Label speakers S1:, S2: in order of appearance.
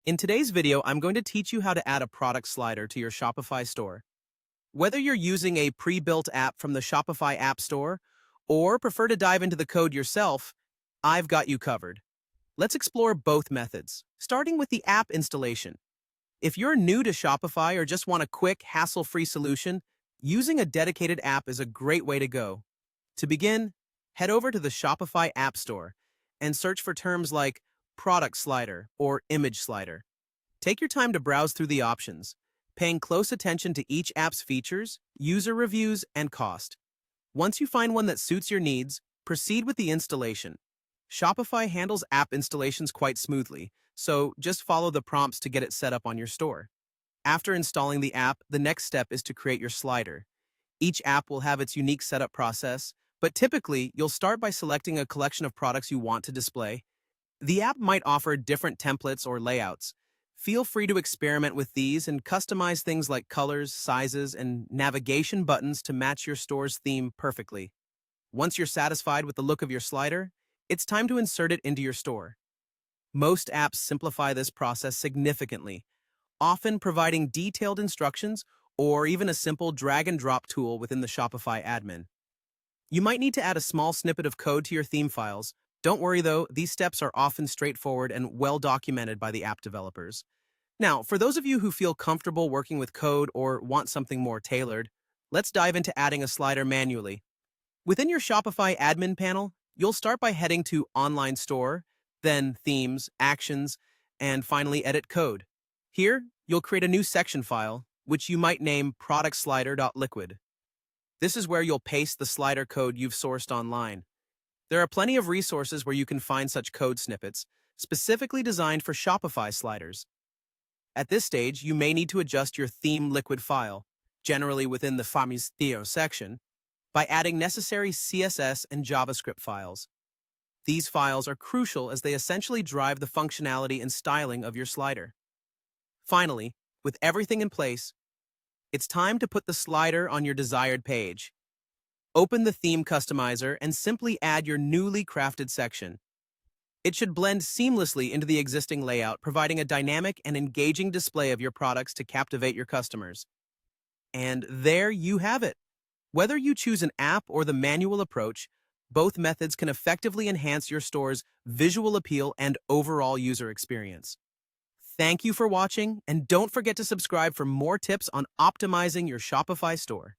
S1: In today's video, I'm going to teach you how to add a product slider to your Shopify store. Whether you're using a pre-built app from the Shopify App Store or prefer to dive into the code yourself, I've got you covered. Let's explore both methods, starting with the app installation. If you're new to Shopify or just want a quick, hassle-free solution, using a dedicated app is a great way to go. To begin, head over to the Shopify App Store and search for terms like product slider or image slider. Take your time to browse through the options, paying close attention to each app's features, user reviews, and cost. Once you find one that suits your needs, proceed with the installation. Shopify handles app installations quite smoothly, so just follow the prompts to get it set up on your store. After installing the app, the next step is to create your slider. Each app will have its unique setup process, but typically, you'll start by selecting a collection of products you want to display. The app might offer different templates or layouts. Feel free to experiment with these and customize things like colors, sizes, and navigation buttons to match your store's theme perfectly. Once you're satisfied with the look of your slider, it's time to insert it into your store. Most apps simplify this process significantly, often providing detailed instructions or even a simple drag-and-drop tool within the Shopify admin. You might need to add a small snippet of code to your theme files. Don't worry though, these steps are often straightforward and well documented by the app developers. Now, for those of you who feel comfortable working with code or want something more tailored, let's dive into adding a slider manually. Within your Shopify admin panel, you'll start by heading to Online Store, then Themes, Actions, and finally Edit Code. Here, you'll create a new section file, which you might name productslider.liquid. This is where you'll paste the slider code you've sourced online. There are plenty of resources where you can find such code snippets, specifically designed for Shopify sliders. At this stage, you may need to adjust your theme liquid file, generally within the Famous Theo section, by adding necessary CSS and JavaScript files. These files are crucial as they essentially drive the functionality and styling of your slider. Finally, with everything in place, it's time to put the slider on your desired page. Open the theme customizer and simply add your newly crafted section. It should blend seamlessly into the existing layout, providing a dynamic and engaging display of your products to captivate your customers. And there you have it. Whether you choose an app or the manual approach, both methods can effectively enhance your store's visual appeal and overall user experience. Thank you for watching, and don't forget to subscribe for more tips on optimizing your Shopify store.